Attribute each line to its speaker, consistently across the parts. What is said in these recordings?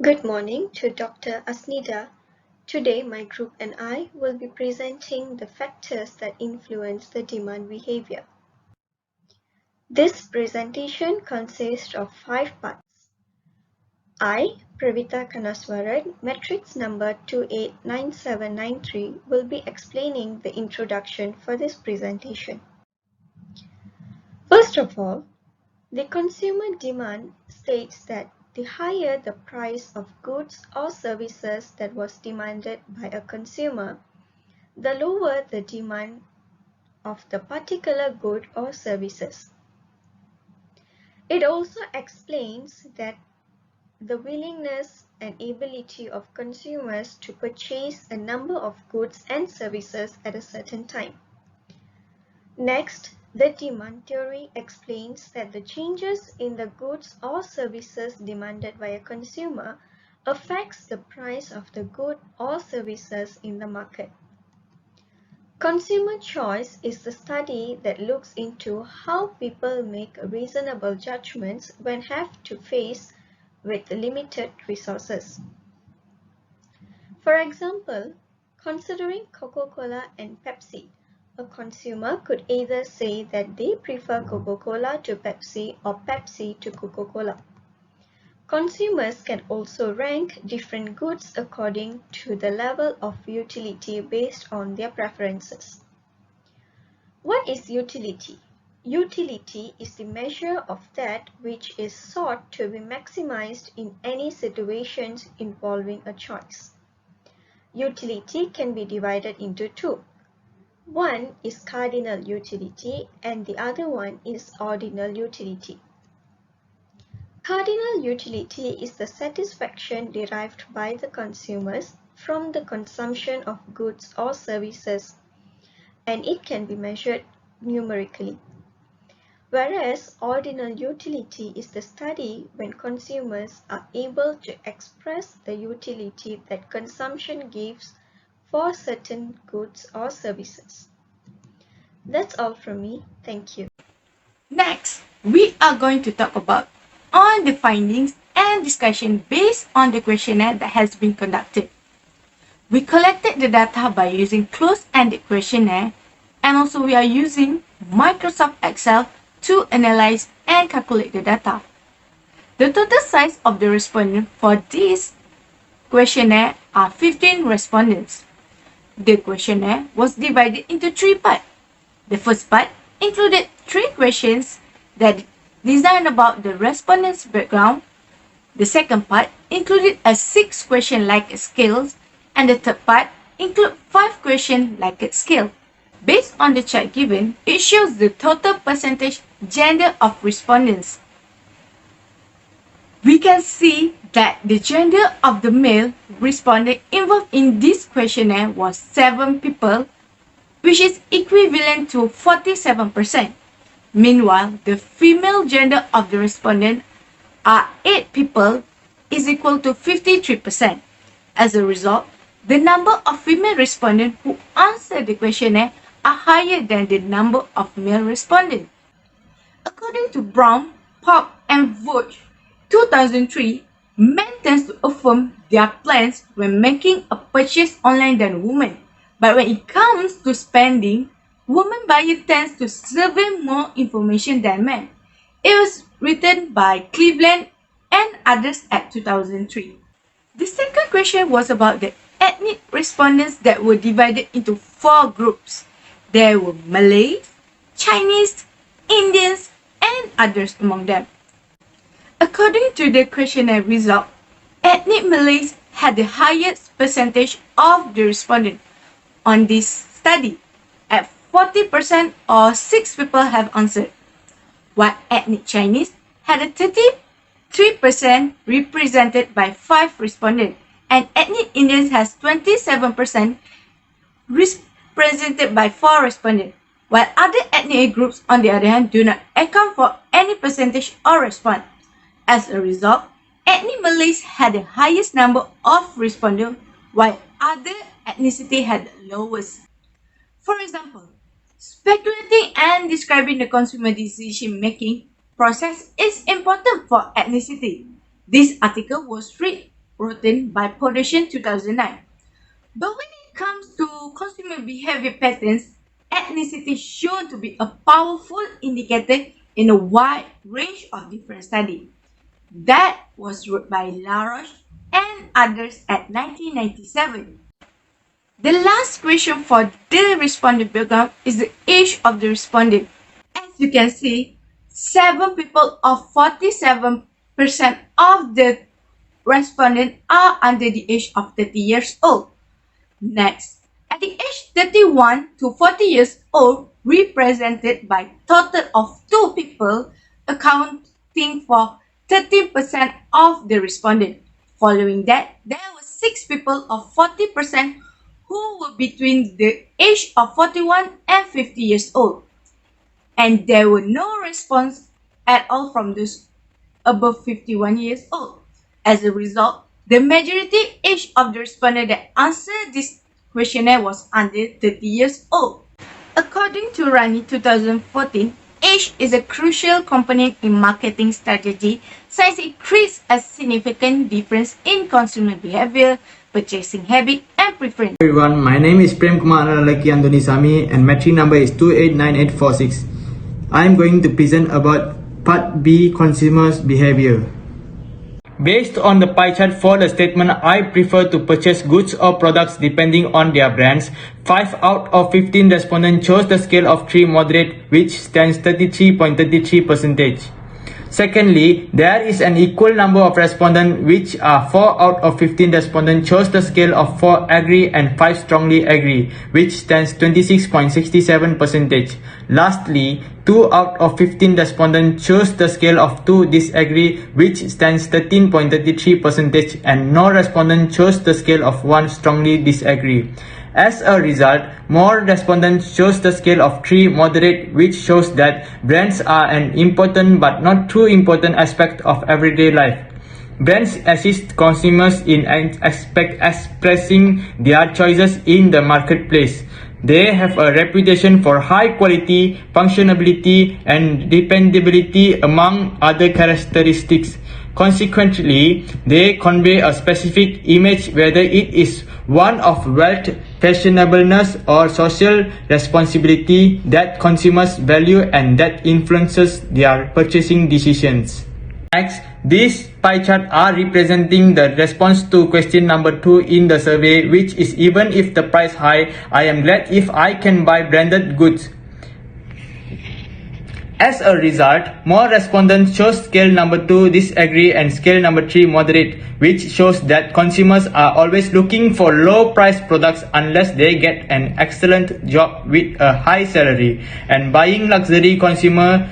Speaker 1: Good morning to Dr. Asnida. Today my group and I will be presenting the factors that influence the demand behavior. This presentation consists of 5 parts. I, Pravita Kanaswaran, matrix number 289793, will be explaining the introduction for this presentation. First of all, the consumer demand states that the higher the price of goods or services that was demanded by a consumer, the lower the demand of the particular good or services. It also explains that the willingness and ability of consumers to purchase a number of goods and services at a certain time. Next, the demand theory explains that the changes in the goods or services demanded by a consumer affects the price of the good or services in the market. Consumer choice is the study that looks into how people make reasonable judgments when have to face with limited resources. For example, considering Coca-Cola and Pepsi, a consumer could either say that they prefer Coca-Cola to Pepsi or Pepsi to Coca-Cola. Consumers can also rank different goods according to the level of utility based on their preferences. What is utility? Utility is the measure of that which is sought to be maximized in any situations involving a choice. Utility can be divided into two. One is cardinal utility and the other one is ordinal utility. Cardinal utility is the satisfaction derived by the consumers from the consumption of goods or services, and it can be measured numerically. Whereas ordinal utility is the study when consumers are able to express the utility that consumption gives for certain goods or services. That's all from me. Thank you.
Speaker 2: Next, we are going to talk about on the findings and discussion based on the questionnaire that has been conducted. We collected the data by using closed-ended questionnaire, and also we are using Microsoft Excel to analyze and calculate the data. The total size of the respondent for this questionnaire are 15 respondents. The questionnaire was divided into 3 parts. The first part included 3 questions that designed about the respondent's background. The second part included a 6 question like scales, and the third part included 5 question like scale. Based on the chart given, it shows the total percentage gender of respondents. We can see that the gender of the male respondent involved in this questionnaire was 7 people, which is equivalent to 47%. Meanwhile, the female gender of the respondent are 8 people is equal to 53%. As a result, the number of female respondents who answered the questionnaire are higher than the number of male respondents. According to Brown, Pop, and Vogt 2003, men tend to affirm their plans when making a purchase online than women. But when it comes to spending, women buyer tends to survey more information than men. It was written by Cleveland and others at 2003. The second question was about the ethnic respondents that were divided into 4 groups. There were Malays, Chinese, Indians, and others among them. According to the questionnaire result, ethnic Malays had the highest percentage of the respondents on this study, at 40% or 6 people have answered, while ethnic Chinese had a 33% represented by 5 respondents, and ethnic Indians has 27% represented by 4 respondents, while other ethnic groups on the other hand do not account for any percentage or response. As a result, ethnic Malays had the highest number of respondents, while other ethnicity had the lowest. For example, speculating and describing the consumer decision-making process is important for ethnicity. This article was read routine by Presention 2009. But when it comes to consumer behavior patterns, ethnicity is shown to be a powerful indicator in a wide range of different studies. That was wrote by LaRoche and others at 1997. The last question for the respondent program is the age of the respondent. As you can see, 7 people or 47% of the respondents are under the age of 30 years old. Next, at the age 31 to 40 years old, represented by total of 2 people, accounting for 13% of the respondent. Following that, there were 6 people of 40% who were between the age of 41 and 50 years old. And there were no response at all from those above 51 years old. As a result, the majority age of the respondent that answered this questionnaire was under 30 years old. According to Rani 2014, age is a crucial component in marketing strategy since it creates a significant difference in consumer behavior, purchasing habit, and preference.
Speaker 3: Hello everyone, my name is Prem Kumar Lalaki Andonisami and my tree number is 289846. I am going to present about Part B, Consumers' Behavior. Based on the pie chart for the statement, I prefer to purchase goods or products depending on their brands. 5 out of 15 respondents chose the scale of 3 moderate, which stands 33.33%. Secondly, there is an equal number of respondents, which are 4 out of 15 respondents chose the scale of 4 agree and 5 strongly agree, which stands 26.67%. Lastly, 2 out of 15 respondents chose the scale of 2 disagree, which stands 13.33%, and no respondent chose the scale of 1 strongly disagree. As a result, more respondents chose the scale of 3 moderate, which shows that brands are an important but not too important aspect of everyday life. Brands assist consumers in expressing their choices in the marketplace. They have a reputation for high quality, functionality, and dependability among other characteristics. Consequently, they convey a specific image, whether it is one of wealth, fashionableness, or social responsibility that consumers value and that influences their purchasing decisions. Next, these pie charts are representing the response to question number 2 in the survey, which is even if the price high, I am glad if I can buy branded goods. As a result, more respondents chose scale number 2 disagree and scale number 3 moderate, which shows that consumers are always looking for low-priced products unless they get an excellent job with a high salary, and buying luxury consumer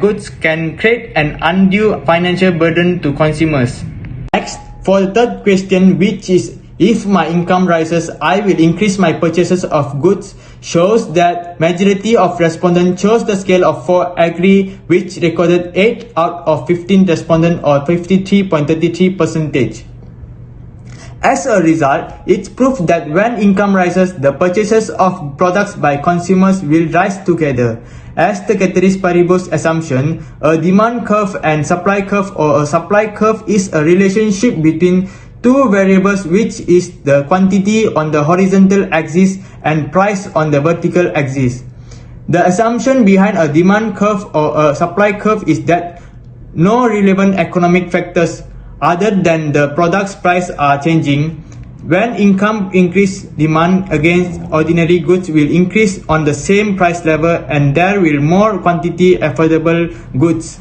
Speaker 3: goods can create an undue financial burden to consumers. Next, for the third question, which is if my income rises, I will increase my purchases of goods, shows that majority of respondents chose the scale of 4 agree, which recorded 8 out of 15 respondents or 53.33%. As a result, it's proof that when income rises, the purchases of products by consumers will rise together. As the ceteris paribus assumption, a demand curve and supply curve or a supply curve is a relationship between two variables, which is the quantity on the horizontal axis and price on the vertical axis. The assumption behind a demand curve or a supply curve is that no relevant economic factors other than the product's price are changing. When income increase, demand against ordinary goods will increase on the same price level, and there will more quantity affordable goods.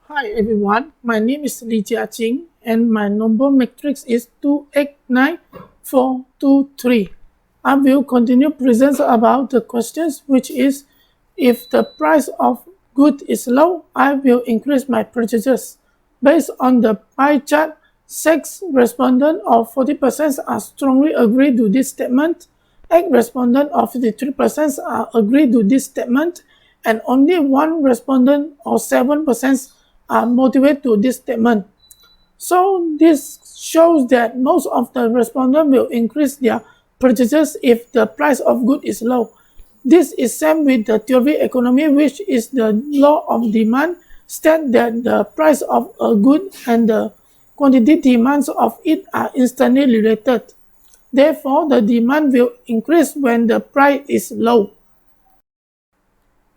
Speaker 4: Hi everyone, my name is Li Jiaqing and my number matrix is 289423. I will continue present about the questions, which is if the price of good is low, I will increase my purchases. Based on the pie chart, 6 respondents of 40% are strongly agree to this statement, 8 respondents of 53% are agree to this statement, and only 1 respondent or 7% are motivated to this statement. So this shows that most of the respondents will increase their purchases if the price of good is low. This is same with the theory economy, which is the law of demand, state that the price of a good and the quantity demands of it are instantly related. Therefore, the demand will increase when the price is low.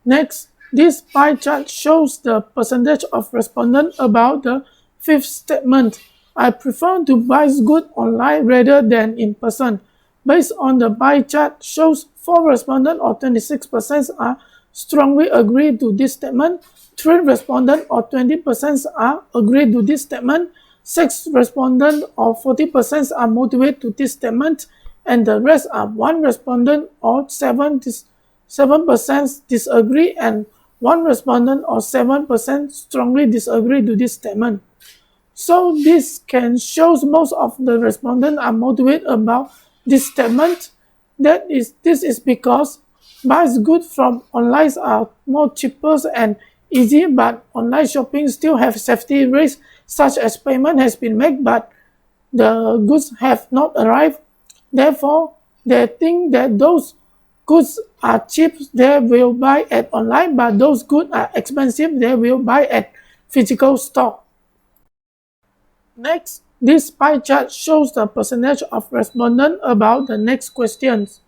Speaker 4: Next, this pie chart shows the percentage of respondents about the fifth statement. I prefer to buy goods online rather than in person. Based on the pie chart shows 4 respondents or 26% are strongly agree to this statement, 3 respondents or 20% are agree to this statement, 6 respondents or 40% are motivated to this statement, and the rest are 1 respondent or 7% disagree, and 1 respondent or 7% strongly disagree to this statement. So this can show most of the respondents are motivated about this statement. This is because buys goods from online are more cheaper and easy, but online shopping still have safety risks such as payment has been made but the goods have not arrived. Therefore, they think that those goods are cheap, they will buy at online, but those goods are expensive, they will buy at physical store. Next, this pie chart shows the percentage of respondents about the next questions.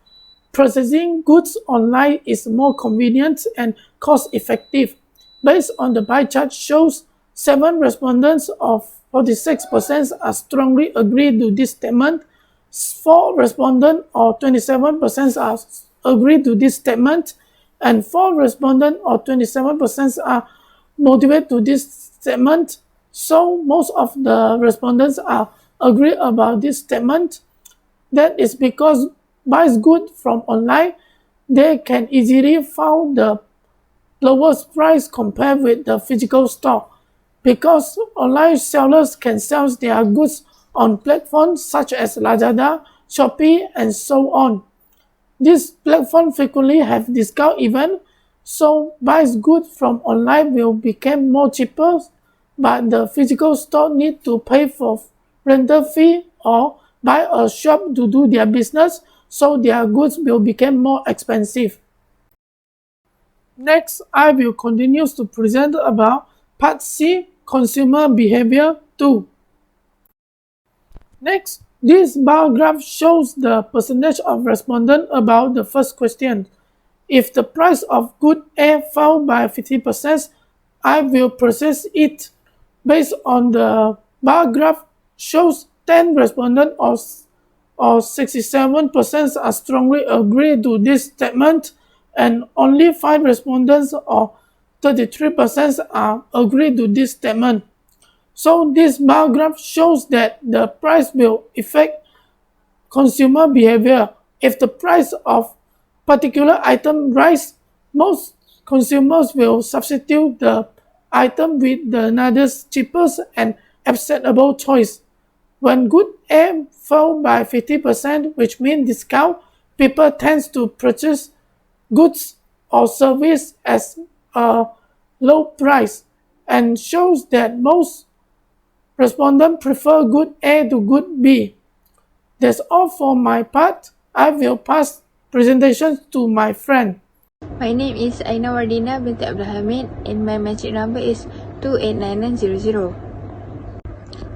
Speaker 4: Purchasing goods online is more convenient and cost-effective. Based on the pie chart shows 7 respondents of 46% are strongly agree to this statement, 4 respondents or 27% are agree to this statement, and 4 respondents or 27% are motivated to this statement. So most of the respondents are agree about this statement. That is because buys goods from online, they can easily find the lowest price compared with the physical store. Because online sellers can sell their goods on platforms such as Lazada, Shopee, and so on. These platforms frequently have discount events, so buys goods from online will become more cheaper, but the physical store need to pay for rental fee or buy a shop to do their business, so their goods will become more expensive. Next, I will continue to present about Part C, Consumer Behavior 2. Next, this bar graph shows the percentage of respondents about the first question. If the price of good A fell by 50%, I will purchase it. Based on the bar graph shows 10 respondents or 67% are strongly agree to this statement, and only 5 respondents or 33% are agree to this statement. So this bar graph shows that the price will affect consumer behavior. If the price of particular item rise, most consumers will substitute the item with another cheapest and acceptable choice. When good A fall by 50%, which means discount, people tend to purchase goods or service at a low price, and shows that most respondents prefer good A to good B. That's all for my part. I will pass presentations to my friend.
Speaker 5: My name is Aina Wardina binti Abdul Hamid and my metric number is 289900.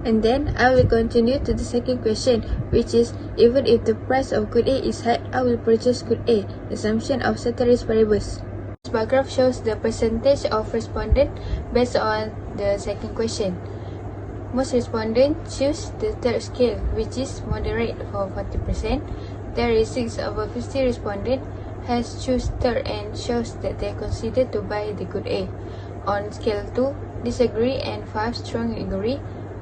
Speaker 5: And then I will continue to the second question, which is even if the price of good A is high, I will purchase good A. Assumption of ceteris paribus. This bar graph shows the percentage of respondents based on the second question. Most respondents choose the third scale, which is moderate for 40%. There is 6 over 50 respondents has choose third and shows that they consider to buy the good A. On scale 2, disagree and 5 strongly agree.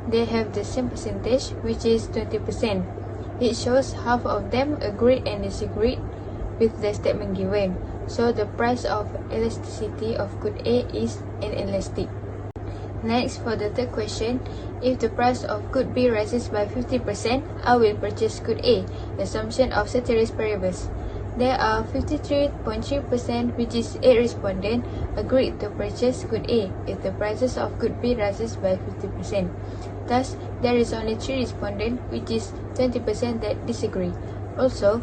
Speaker 5: They have the same percentage, which is 20%. It shows half of them agreed and disagreed with the statement given. So the price of elasticity of good A is inelastic. Next, for the third question, if the price of good B rises by 50%, I will purchase good A. Assumption of ceteris paribus. There are 53.3%, which is 8 respondents, agreed to purchase good A if the prices of good B rises by 50%. Thus, there is only 3 respondents, which is 20% that disagree. Also,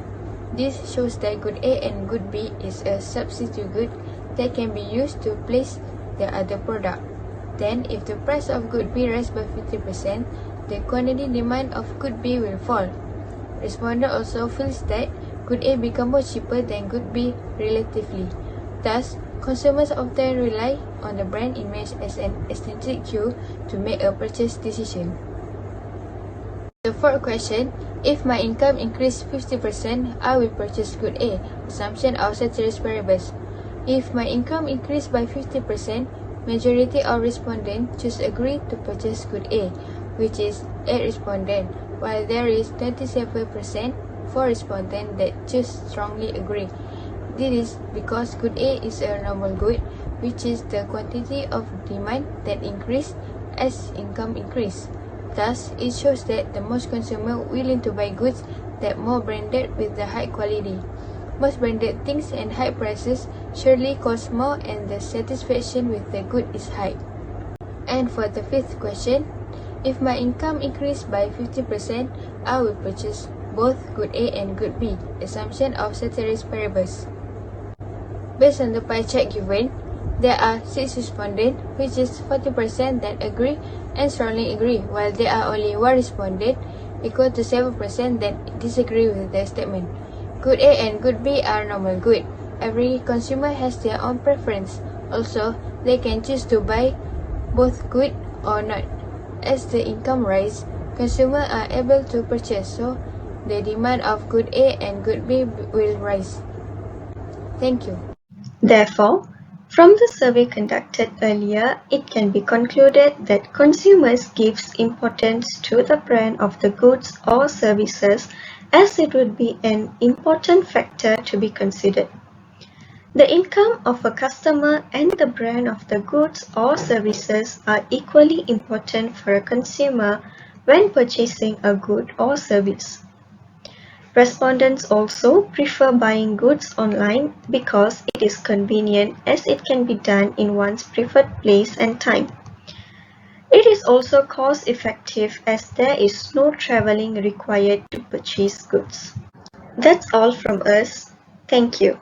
Speaker 5: this shows that good A and good B is a substitute good that can be used to place the other product. Then, if the price of good B rises by 50%, the quantity demand of good B will fall. Respondent also feels that good A become more cheaper than good B relatively. Thus, consumers often rely on the brand image as an aesthetic cue to make a purchase decision. The fourth question, if my income increased 50%, I will purchase good A. Assumption of ceteris paribus. If my income increased by 50%, majority of respondents choose agree to purchase good A, which is 8 respondents, while there is 27% for respondents that choose strongly agree. This is because good A is a normal good, which is the quantity of demand that increase as income increase. Thus, it shows that the most consumer willing to buy goods that more branded with the high quality. Most branded things and high prices surely cost more and the satisfaction with the good is high. And for the fifth question, if my income increased by 50%, I will purchase both good A and good B. Assumption of ceteris paribus. Based on the pie chart given, there are 6 respondents, which is 40% that agree and strongly agree, while there are only 1 respondent, equal to 7% that disagree with the statement. Good A and good B are normal good. Every consumer has their own preference. Also, they can choose to buy both good or not. As the income rise, consumers are able to purchase, so the demand of good A and good B will rise. Thank you.
Speaker 1: Therefore, from the survey conducted earlier, it can be concluded that consumers give importance to the brand of the goods or services as it would be an important factor to be considered. The income of a customer and the brand of the goods or services are equally important for a consumer when purchasing a good or service. Respondents also prefer buying goods online because it is convenient as it can be done in one's preferred place and time. It is also cost-effective as there is no traveling required to purchase goods. That's all from us. Thank you.